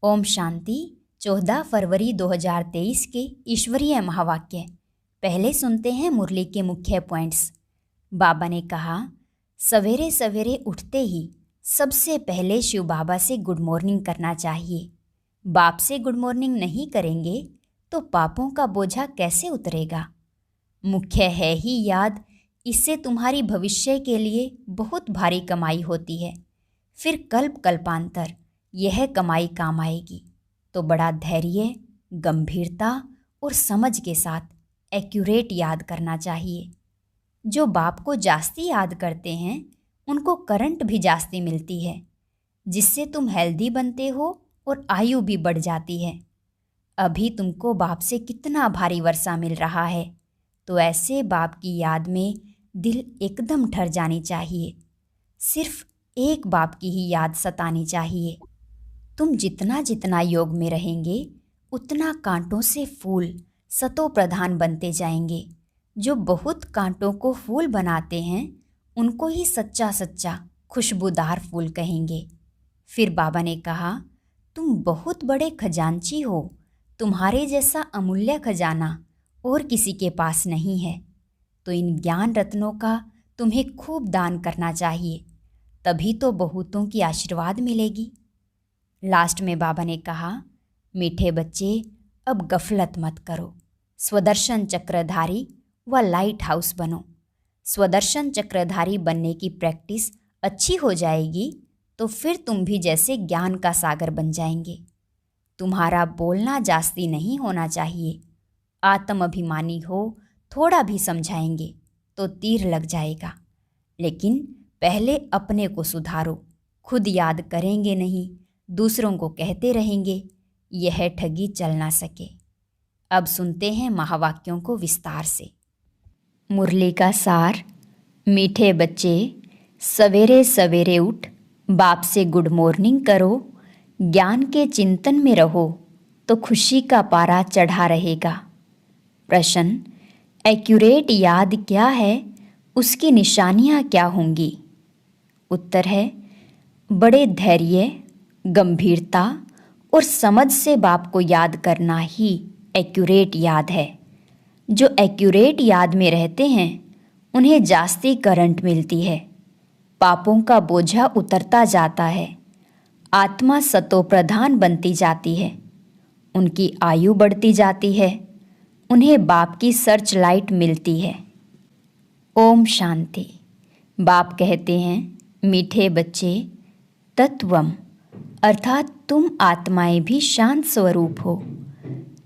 ओम शांति। 14 फरवरी 2023 के ईश्वरीय महावाक्य। पहले सुनते हैं मुरली के मुख्य पॉइंट्स। बाबा ने कहा, सवेरे सवेरे उठते ही सबसे पहले शिव बाबा से गुड मॉर्निंग करना चाहिए। बाप से गुड मॉर्निंग नहीं करेंगे तो पापों का बोझा कैसे उतरेगा। मुख्य है ही याद, इससे तुम्हारी भविष्य के लिए बहुत भारी कमाई होती है। फिर कल्प कल्पांतर यह कमाई काम आएगी। तो बड़ा धैर्य, गंभीरता और समझ के साथ एक्यूरेट याद करना चाहिए। जो बाप को जास्ती याद करते हैं उनको करंट भी जास्ती मिलती है, जिससे तुम हेल्दी बनते हो और आयु भी बढ़ जाती है। अभी तुमको बाप से कितना भारी वर्षा मिल रहा है, तो ऐसे बाप की याद में दिल एकदम ठर जानी चाहिए। सिर्फ एक बाप की ही याद सतानी चाहिए। तुम जितना जितना योग में रहेंगे उतना कांटों से फूल सतो प्रधान बनते जाएंगे। जो बहुत कांटों को फूल बनाते हैं उनको ही सच्चा सच्चा खुशबूदार फूल कहेंगे। फिर बाबा ने कहा, तुम बहुत बड़े खजांची हो, तुम्हारे जैसा अमूल्य खजाना और किसी के पास नहीं है। तो इन ज्ञान रत्नों का तुम्हें खूब दान करना चाहिए, तभी तो बहुतों की आशीर्वाद मिलेगी। लास्ट में बाबा ने कहा, मीठे बच्चे अब गफलत मत करो, स्वदर्शन चक्रधारी व लाइट हाउस बनो। स्वदर्शन चक्रधारी बनने की प्रैक्टिस अच्छी हो जाएगी तो फिर तुम भी जैसे ज्ञान का सागर बन जाएंगे। तुम्हारा बोलना जास्ती नहीं होना चाहिए। आत्म अभिमानी हो, थोड़ा भी समझाएंगे तो तीर लग जाएगा। लेकिन पहले अपने को सुधारो। खुद याद करेंगे नहीं, दूसरों को कहते रहेंगे, यह ठगी चल ना सके। अब सुनते हैं महावाक्यों को विस्तार से। मुरली का सार। मीठे बच्चे, सवेरे सवेरे उठ बाप से गुड मॉर्निंग करो। ज्ञान के चिंतन में रहो तो खुशी का पारा चढ़ा रहेगा। प्रश्न, एक्यूरेट याद क्या है, उसकी निशानियाँ क्या होंगी। उत्तर है, बड़े धैर्य, गंभीरता और समझ से बाप को याद करना ही एक्यूरेट याद है। जो एक्यूरेट याद में रहते हैं उन्हें जास्ती करंट मिलती है। पापों का बोझा उतरता जाता है। आत्मा सतो प्रधान बनती जाती है। उनकी आयु बढ़ती जाती है। उन्हें बाप की सर्च लाइट मिलती है। ओम शांति। बाप कहते हैं, मीठे बच्चे, तत्वम अर्थात तुम आत्माएं भी शांत स्वरूप हो।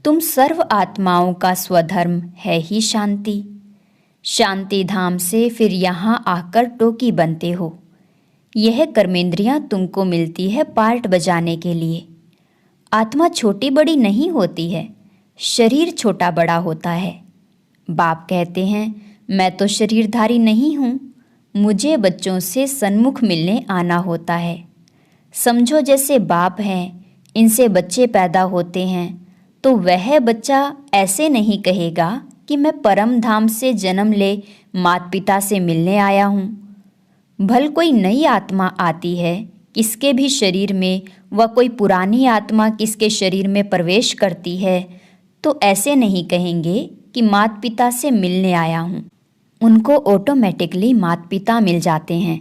तुम सर्व आत्माओं का स्वधर्म है ही शांति। शांति धाम से फिर यहाँ आकर टोकी बनते हो। यह कर्मेंद्रियाँ तुमको मिलती है पार्ट बजाने के लिए। आत्मा छोटी बड़ी नहीं होती है, शरीर छोटा बड़ा होता है। बाप कहते हैं, मैं तो शरीरधारी नहीं हूँ, मुझे बच्चों से सन्मुख मिलने आना होता है। समझो जैसे बाप हैं, इनसे बच्चे पैदा होते हैं तो वह बच्चा ऐसे नहीं कहेगा कि मैं परम धाम से जन्म ले माता पिता से मिलने आया हूँ। भल कोई नई आत्मा आती है किसके भी शरीर में व कोई पुरानी आत्मा किसके शरीर में प्रवेश करती है तो ऐसे नहीं कहेंगे कि माता पिता से मिलने आया हूँ। उनको ऑटोमेटिकली माता पिता मिल जाते हैं।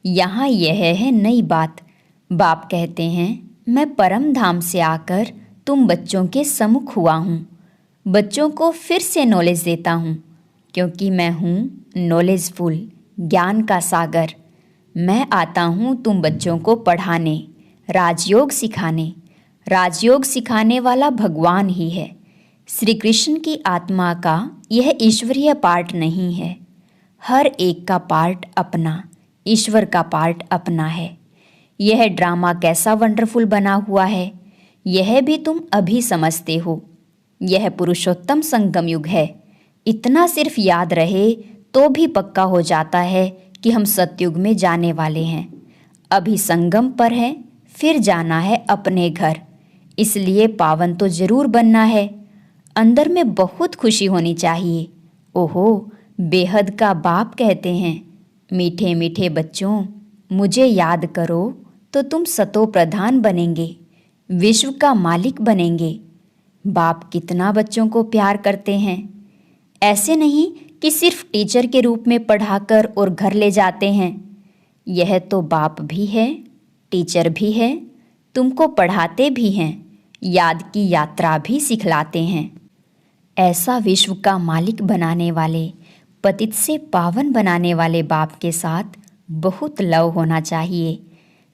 यहाँ यह है नई बात। बाप कहते हैं, मैं परम धाम से आकर तुम बच्चों के सम्मुख हुआ हूँ। बच्चों को फिर से नॉलेज देता हूँ, क्योंकि मैं हूँ नॉलेजफुल, ज्ञान का सागर। मैं आता हूँ तुम बच्चों को पढ़ाने, राजयोग सिखाने। राजयोग सिखाने वाला भगवान ही है। श्री कृष्ण की आत्मा का यह ईश्वरीय पार्ट नहीं है। हर एक का पार्ट अपना, ईश्वर का पार्ट अपना है। यह ड्रामा कैसा वंडरफुल बना हुआ है, यह भी तुम अभी समझते हो। यह पुरुषोत्तम संगम युग है। इतना सिर्फ याद रहे तो भी पक्का हो जाता है कि हम सतयुग में जाने वाले हैं। अभी संगम पर है, फिर जाना है अपने घर। इसलिए पावन तो जरूर बनना है। अंदर में बहुत खुशी होनी चाहिए। ओहो, बेहद का बाप कहते हैं, मीठे मीठे बच्चों, मुझे याद करो तो तुम सतो प्रधान बनेंगे। विश्व का मालिक बनेंगे। बाप कितना बच्चों को प्यार करते हैं। ऐसे नहीं कि सिर्फ टीचर के रूप में पढ़ाकर और घर ले जाते हैं। यह तो बाप भी है, टीचर भी है, तुमको पढ़ाते भी हैं, याद की यात्रा भी सिखलाते हैं। ऐसा विश्व का मालिक बनाने वाले, पतित से पावन बनाने वाले बाप के साथ बहुत लव होना चाहिए।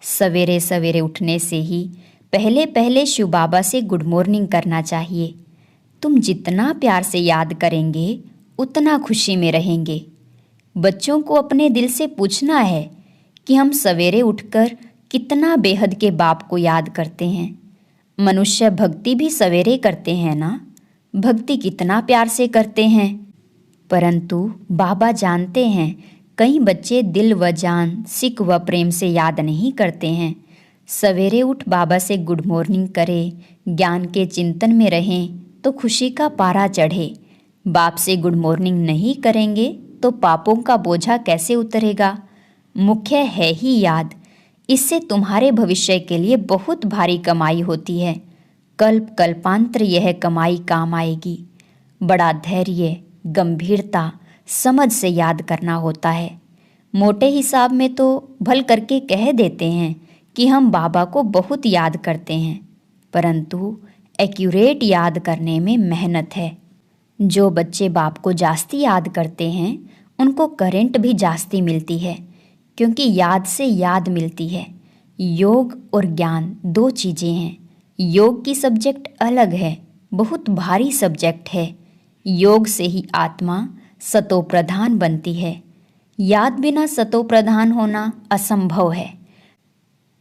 सवेरे सवेरे उठने से ही पहले पहले शिव बाबा से गुड मॉर्निंग करना चाहिए। तुम जितना प्यार से याद करेंगे उतना खुशी में रहेंगे। बच्चों को अपने दिल से पूछना है कि हम सवेरे उठकर कितना बेहद के बाप को याद करते हैं। मनुष्य भक्ति भी सवेरे करते हैं ना, भक्ति कितना प्यार से करते हैं। परंतु बाबा जानते हैं कई बच्चे दिल व जान, सिक व प्रेम से याद नहीं करते हैं। सवेरे उठ बाबा से गुड मॉर्निंग करें, ज्ञान के चिंतन में रहें तो खुशी का पारा चढ़े। बाप से गुड मॉर्निंग नहीं करेंगे तो पापों का बोझा कैसे उतरेगा। मुख्य है ही याद, इससे तुम्हारे भविष्य के लिए बहुत भारी कमाई होती है। कल्प कल्पांतर यह कमाई काम आएगी। बड़ा धैर्य, गंभीरता, समझ से याद करना होता है। मोटे हिसाब में तो भल करके कह देते हैं कि हम बाबा को बहुत याद करते हैं, परंतु एक्यूरेट याद करने में मेहनत है। जो बच्चे बाप को जास्ती याद करते हैं उनको करंट भी जास्ती मिलती है, क्योंकि याद से याद मिलती है। योग और ज्ञान दो चीज़ें हैं। योग की सब्जेक्ट अलग है, बहुत भारी सब्जेक्ट है। योग से ही आत्मा सतो प्रधान बनती है। याद बिना सतो प्रधान होना असंभव है।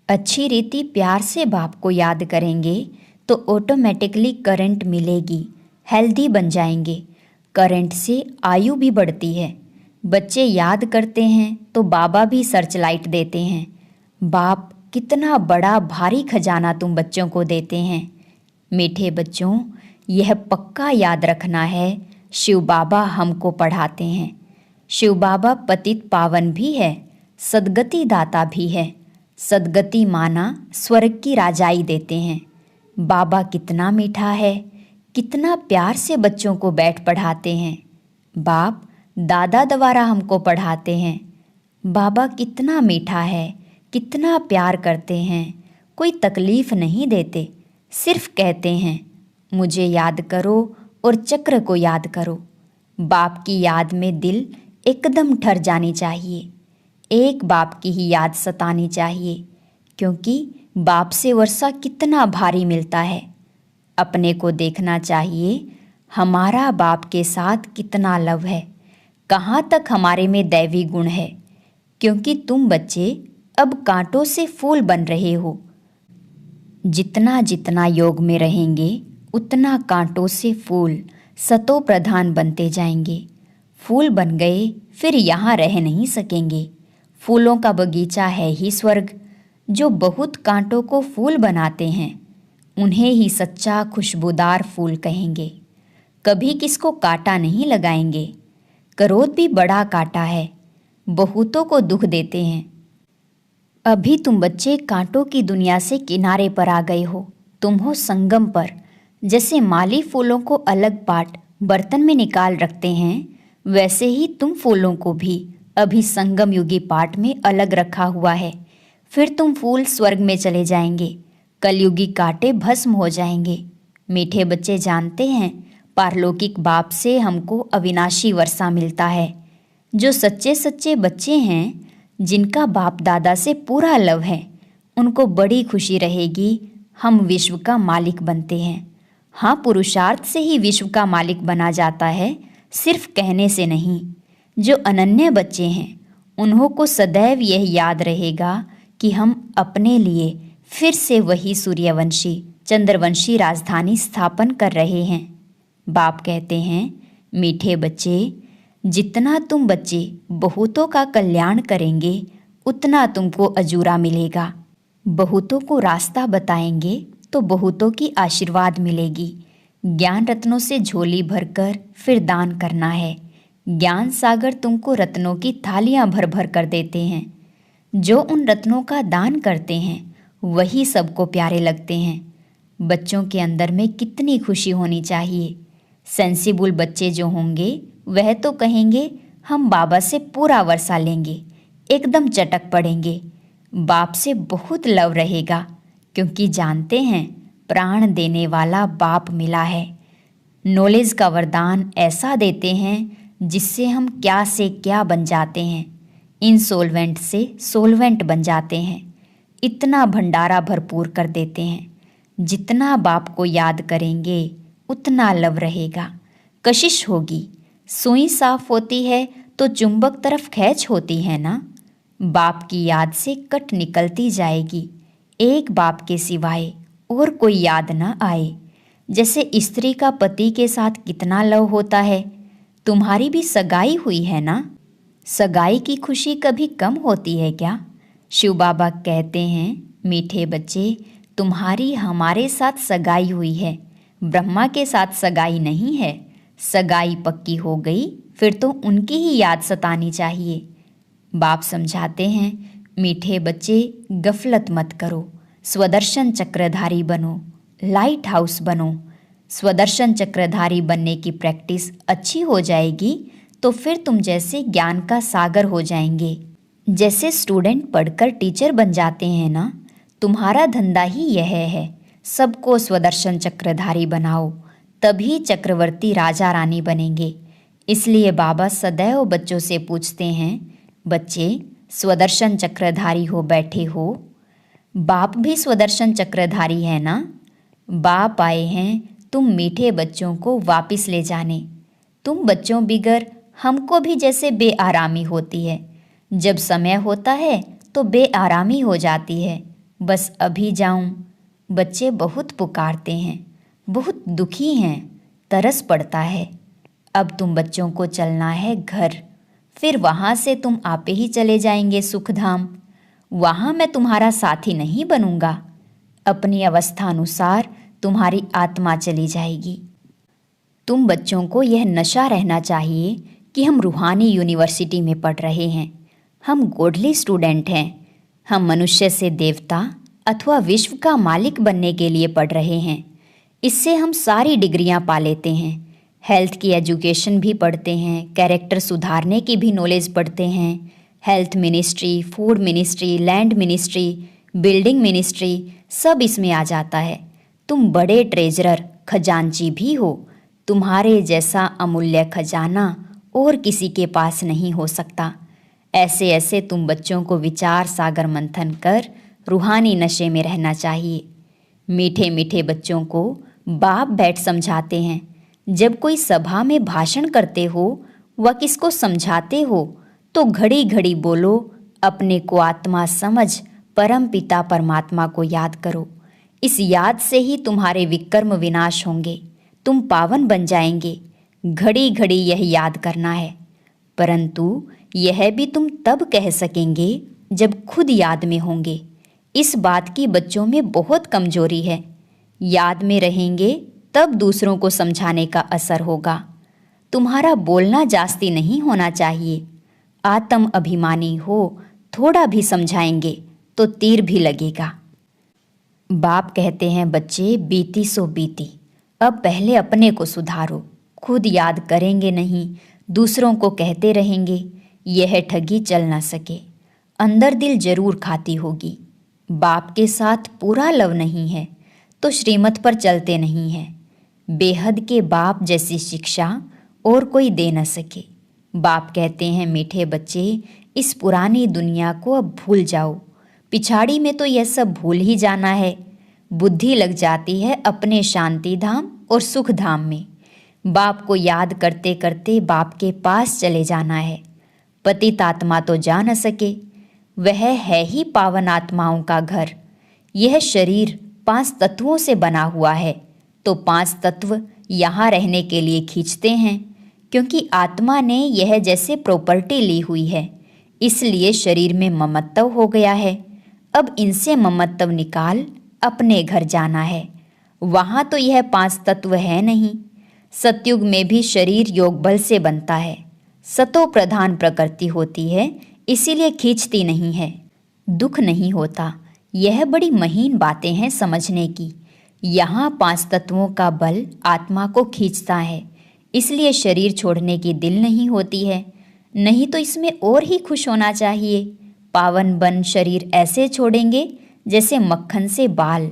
अच्छी रीति प्यार से बाप को याद करेंगे तो ऑटोमेटिकली करंट मिलेगी, हेल्दी बन जाएंगे। करंट से आयु भी बढ़ती है। बच्चे याद करते हैं तो बाबा भी सर्च लाइट देते हैं। बाप कितना बड़ा भारी खजाना तुम बच्चों को देते हैं। मीठे बच्चों, यह पक्का याद रखना है, शिव बाबा हमको पढ़ाते हैं। शिव बाबा पतित पावन भी है, सद्गति दाता भी है। सद्गति माना स्वर्ग की राजाई देते हैं। बाबा कितना मीठा है, कितना प्यार से बच्चों को बैठ पढ़ाते हैं। बाप दादा द्वारा हमको पढ़ाते हैं। बाबा कितना मीठा है, कितना प्यार करते हैं। कोई तकलीफ़ नहीं देते, सिर्फ कहते हैं मुझे याद करो और चक्र को याद करो। बाप की याद में दिल एकदम ठर जानी चाहिए। एक बाप की ही याद सतानी चाहिए, क्योंकि बाप से वर्षा कितना भारी मिलता है। अपने को देखना चाहिए, हमारा बाप के साथ कितना लव है, कहाँ तक हमारे में दैवी गुण है। क्योंकि तुम बच्चे अब कांटों से फूल बन रहे हो। जितना जितना योग में रहेंगे उतना कांटों से फूल सतो प्रधान बनते जाएंगे। फूल बन गए फिर यहाँ रह नहीं सकेंगे। फूलों का बगीचा है ही स्वर्ग। जो बहुत कांटों को फूल बनाते हैं उन्हें ही सच्चा खुशबूदार फूल कहेंगे। कभी किसको कांटा नहीं लगाएंगे। क्रोध भी बड़ा कांटा है, बहुतों को दुख देते हैं। अभी तुम बच्चे कांटों की दुनिया से किनारे पर आ गए हो। तुम हो संगम पर। जैसे माली फूलों को अलग पाट बर्तन में निकाल रखते हैं, वैसे ही तुम फूलों को भी अभी संगम युगी पाट में अलग रखा हुआ है। फिर तुम फूल स्वर्ग में चले जाएंगे, कलयुगी कांटे भस्म हो जाएंगे। मीठे बच्चे जानते हैं, पारलौकिक बाप से हमको अविनाशी वर्षा मिलता है। जो सच्चे सच्चे बच्चे हैं, जिनका बाप दादा से पूरा लव है, उनको बड़ी खुशी रहेगी हम विश्व का मालिक बनते हैं। हाँ, पुरुषार्थ से ही विश्व का मालिक बना जाता है, सिर्फ कहने से नहीं। जो अनन्य बच्चे हैं उन्हों को सदैव यह याद रहेगा कि हम अपने लिए फिर से वही सूर्यवंशी चंद्रवंशी राजधानी स्थापन कर रहे हैं। बाप कहते हैं, मीठे बच्चे, जितना तुम बच्चे बहुतों का कल्याण करेंगे उतना तुमको अजूरा मिलेगा। बहुतों को रास्ता बताएंगे तो बहुतों की आशीर्वाद मिलेगी। ज्ञान रत्नों से झोली भरकर फिर दान करना है। ज्ञान सागर तुमको रत्नों की थालियां भर भर कर देते हैं। जो उन रत्नों का दान करते हैं वही सबको प्यारे लगते हैं। बच्चों के अंदर में कितनी खुशी होनी चाहिए। सेंसिबल बच्चे जो होंगे वह तो कहेंगे हम बाबा से पूरा वर्षा लेंगे, एकदम चटक पड़ेंगे। बाप से बहुत लव रहेगा क्योंकि जानते हैं प्राण देने वाला बाप मिला है। नॉलेज का वरदान ऐसा देते हैं जिससे हम क्या से क्या बन जाते हैं, इनसोल्वेंट से सोलवेंट बन जाते हैं। इतना भंडारा भरपूर कर देते हैं। जितना बाप को याद करेंगे उतना लव रहेगा, कशिश होगी। सुई साफ होती है तो चुंबक तरफ खींच होती है ना। बाप की याद से कट निकलती जाएगी, एक बाप के सिवाय और कोई याद न आए। जैसे स्त्री का पति के साथ कितना लव होता है। तुम्हारी भी सगाई हुई है ना। सगाई की खुशी कभी कम होती है क्या? शिव बाबा कहते हैं, मीठे बच्चे, तुम्हारी हमारे साथ सगाई हुई है, ब्रह्मा के साथ सगाई नहीं है। सगाई पक्की हो गई फिर तो उनकी ही याद सतानी चाहिए। बाप समझाते हैं, मीठे बच्चे, गफलत मत करो, स्वदर्शन चक्रधारी बनो, लाइट हाउस बनो। स्वदर्शन चक्रधारी बनने की प्रैक्टिस अच्छी हो जाएगी तो फिर तुम जैसे ज्ञान का सागर हो जाएंगे। जैसे स्टूडेंट पढ़कर टीचर बन जाते हैं ना, तुम्हारा धंधा ही यह है, सबको स्वदर्शन चक्रधारी बनाओ, तभी चक्रवर्ती राजा रानी बनेंगे। इसलिए बाबा सदैव बच्चों से पूछते हैं, बच्चे स्वदर्शन चक्रधारी हो बैठे हो? बाप भी स्वदर्शन चक्रधारी है ना। बाप आए हैं तुम मीठे बच्चों को वापस ले जाने। तुम बच्चों बिगर हमको भी जैसे बेआरामी होती है। जब समय होता है तो बेआरामी हो जाती है, बस अभी जाऊं। बच्चे बहुत पुकारते हैं, बहुत दुखी हैं, तरस पड़ता है। अब तुम बच्चों को चलना है घर, फिर वहाँ से तुम आपे ही चले जाएंगे सुखधाम। वहाँ मैं तुम्हारा साथी नहीं बनूंगा। अपनी अवस्था अनुसार तुम्हारी आत्मा चली जाएगी। तुम बच्चों को यह नशा रहना चाहिए कि हम रूहानी यूनिवर्सिटी में पढ़ रहे हैं, हम गॉडली स्टूडेंट हैं, हम मनुष्य से देवता अथवा विश्व का मालिक बनने के लिए पढ़ रहे हैं। इससे हम सारी डिग्रियां पा लेते हैं। हेल्थ की एजुकेशन भी पढ़ते हैं, कैरेक्टर सुधारने की भी नॉलेज पढ़ते हैं। Health ministry, food ministry, land ministry, building ministry, सब इसमें आ जाता है। तुम बड़े ट्रेजरर, खजांची भी हो। तुम्हारे जैसा अमूल्य खजाना और किसी के पास नहीं हो सकता। ऐसे ऐसे तुम बच्चों को विचार सागर मंथन कर रूहानी नशे में रहना चाहिए। मीठे मीठे बच्चों को बाप बैठ समझाते हैं। जब कोई सभा में भाषण करते हो व किसको समझाते हो तो घड़ी घड़ी बोलो, अपने को आत्मा समझ परम पिता परमात्मा को याद करो। इस याद से ही तुम्हारे विकर्म विनाश होंगे, तुम पावन बन जाएंगे। घड़ी घड़ी यह याद करना है। परंतु यह भी तुम तब कह सकेंगे जब खुद याद में होंगे। इस बात की बच्चों में बहुत कमजोरी है। याद में रहेंगे तब दूसरों को समझाने का असर होगा। तुम्हारा बोलना जास्ती नहीं होना चाहिए। आत्म अभिमानी हो, थोड़ा भी समझाएंगे तो तीर भी लगेगा। बाप कहते हैं, बच्चे बीती सो बीती, अब पहले अपने को सुधारो। खुद याद करेंगे नहीं, दूसरों को कहते रहेंगे, यह ठगी चल ना सके। अंदर दिल जरूर खाती होगी। बाप के साथ पूरा लव नहीं है तो श्रीमत पर चलते नहीं हैं। बेहद के बाप जैसी शिक्षा और कोई दे न सके। बाप कहते हैं, मीठे बच्चे, इस पुरानी दुनिया को अब भूल जाओ। पिछाड़ी में तो यह सब भूल ही जाना है। बुद्धि लग जाती है अपने शांति धाम और सुख धाम में। बाप को याद करते करते बाप के पास चले जाना है। पतित आत्मा तो जा न सके, वह है ही पावन आत्माओं का घर। यह शरीर 5 तत्वों से बना हुआ है तो 5 तत्व यहाँ रहने के लिए खींचते हैं, क्योंकि आत्मा ने यह जैसे प्रॉपर्टी ली हुई है, इसलिए शरीर में ममत्व हो गया है। अब इनसे ममत्व निकाल अपने घर जाना है। वहाँ तो यह 5 तत्व है नहीं। सतयुग में भी शरीर योग बल से बनता है। सतो प्रधान प्रकृति होती है, इसीलिए खींचती नहीं है। दुख नहीं होता। यह बड़ी महीन बातें हैं समझने की। यहाँ 5 तत्वों का बल आत्मा को खींचता है, इसलिए शरीर छोड़ने की दिल नहीं होती है। नहीं तो इसमें और ही खुश होना चाहिए। पावन बन शरीर ऐसे छोड़ेंगे जैसे मक्खन से बाल।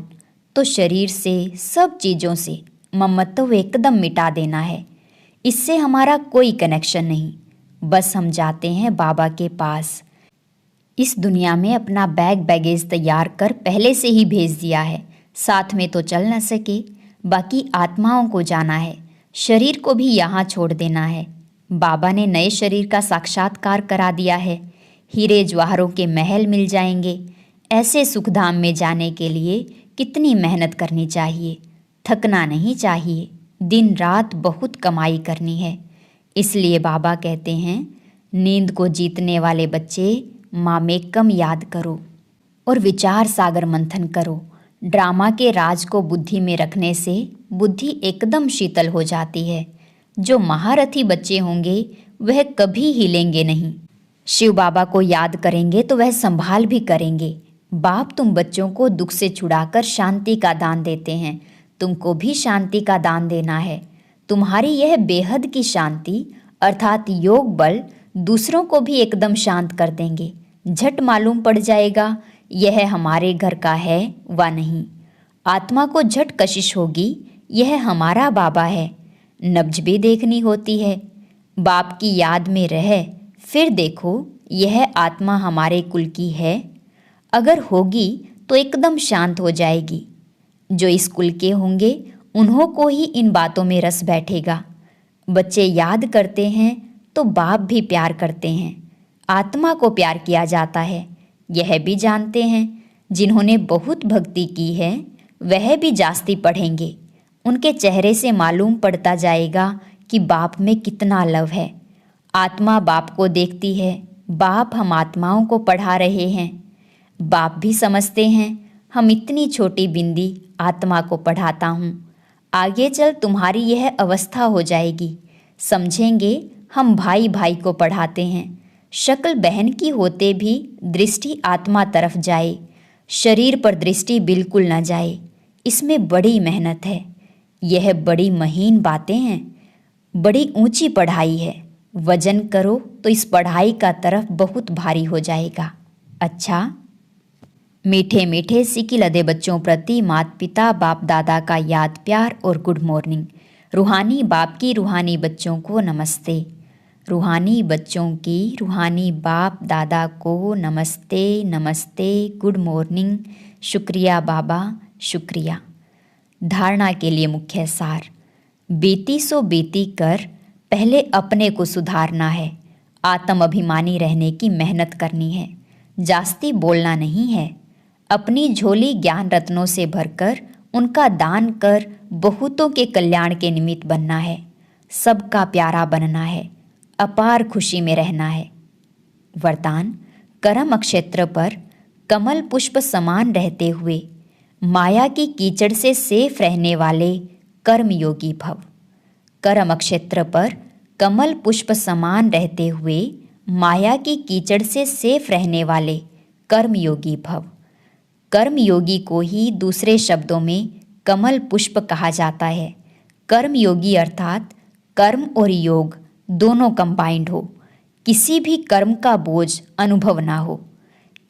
तो शरीर से, सब चीज़ों से ममत्व एकदम मिटा देना है। इससे हमारा कोई कनेक्शन नहीं। बस हम जाते हैं बाबा के पास। इस दुनिया में अपना बैगेज तैयार कर पहले से ही भेज दिया है। साथ में तो चल न सके, बाकी आत्माओं को जाना है। शरीर को भी यहाँ छोड़ देना है। बाबा ने नए शरीर का साक्षात्कार करा दिया है। हीरे जवाहरों के महल मिल जाएंगे। ऐसे सुखधाम में जाने के लिए कितनी मेहनत करनी चाहिए, थकना नहीं चाहिए। दिन रात बहुत कमाई करनी है। इसलिए बाबा कहते हैं, नींद को जीतने वाले बच्चे मामेकम याद करो और विचार सागर मंथन करो। ड्रामा के राज को बुद्धि में रखने से बुद्धि एकदम शीतल हो जाती है। जो महारथी बच्चे होंगे वह कभी हिलेंगे नहीं। शिव बाबा को याद करेंगे तो वह संभाल भी करेंगे। बाप तुम बच्चों को दुख से छुड़ाकर शांति का दान देते हैं। तुमको भी शांति का दान देना है। तुम्हारी यह बेहद की शांति अर्थात योग बल दूसरों को भी एकदम शांत कर देंगे। झट मालूम पड़ जाएगा यह हमारे घर का है व नहीं। आत्मा को झट कशिश होगी, यह हमारा बाबा है। नब्ज भी देखनी होती है। बाप की याद में रह फिर देखो यह आत्मा हमारे कुल की है। अगर होगी तो एकदम शांत हो जाएगी। जो इस कुल के होंगे उन्हों को ही इन बातों में रस बैठेगा। बच्चे याद करते हैं तो बाप भी प्यार करते हैं। आत्मा को प्यार किया जाता है, यह भी जानते हैं। जिन्होंने बहुत भक्ति की है वह भी जास्ती पढ़ेंगे। उनके चेहरे से मालूम पड़ता जाएगा कि बाप में कितना लव है। आत्मा बाप को देखती है, बाप हम आत्माओं को पढ़ा रहे हैं। बाप भी समझते हैं हम इतनी छोटी बिंदी आत्मा को पढ़ाता हूँ। आगे चल तुम्हारी यह अवस्था हो जाएगी। समझेंगे हम भाई भाई को पढ़ाते हैं। शक्ल बहन की होते भी दृष्टि आत्मा तरफ जाए, शरीर पर दृष्टि बिल्कुल न जाए। इसमें बड़ी मेहनत है। यह बड़ी महीन बातें हैं, बड़ी ऊंची पढ़ाई है। वजन करो तो इस पढ़ाई का तरफ बहुत भारी हो जाएगा। अच्छा, मीठे मीठे सिकी लदे बच्चों प्रति माता पिता बाप दादा का याद प्यार और गुड मॉर्निंग। रूहानी बाप की रूहानी बच्चों को नमस्ते। रूहानी बच्चों की रूहानी बाप दादा को नमस्ते नमस्ते, गुड मॉर्निंग। शुक्रिया बाबा, शुक्रिया। धारणा के लिए मुख्य सार। बीती सो बीती कर पहले अपने को सुधारना है। आत्म अभिमानी रहने की मेहनत करनी है। जास्ती बोलना नहीं है। अपनी झोली ज्ञान रत्नों से भरकर उनका दान कर बहुतों के कल्याण के निमित्त बनना है। सबका प्यारा बनना है। अपार खुशी में रहना है। वरदान, कर्म क्षेत्र पर कमल पुष्प समान रहते हुए माया की कीचड़ से सेफ रहने वाले कर्मयोगी भव। कर्म क्षेत्र पर कमल पुष्प समान रहते हुए माया की कीचड़ से सेफ रहने वाले कर्मयोगी भव। कर्मयोगी को ही दूसरे शब्दों में कमल पुष्प कहा जाता है। कर्मयोगी अर्थात कर्म और योग दोनों कंबाइंड हो। किसी भी कर्म का बोझ अनुभव ना हो।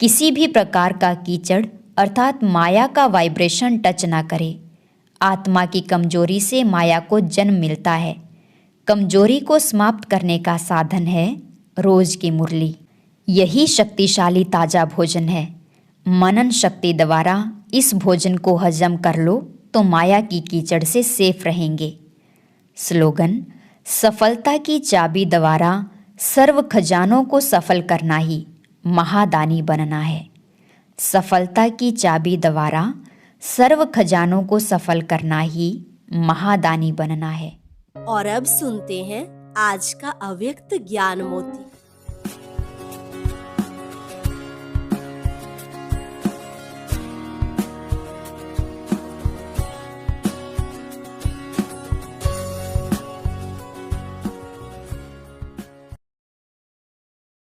किसी भी प्रकार का कीचड़ अर्थात माया का वाइब्रेशन टच ना करे। आत्मा की कमजोरी से माया को जन्म मिलता है। कमजोरी को समाप्त करने का साधन है रोज की मुरली। यही शक्तिशाली ताजा भोजन है। मनन शक्ति द्वारा इस भोजन को हजम कर लो तो माया की कीचड़ से सेफ रहेंगे। स्लोगन, सफलता की चाबी द्वारा सर्व खजानों को सफल करना ही महादानी बनना है। सफलता की चाबी द्वारा सर्व खजानों को सफल करना ही महादानी बनना है। और अब सुनते हैं आज का अव्यक्त ज्ञान मोती।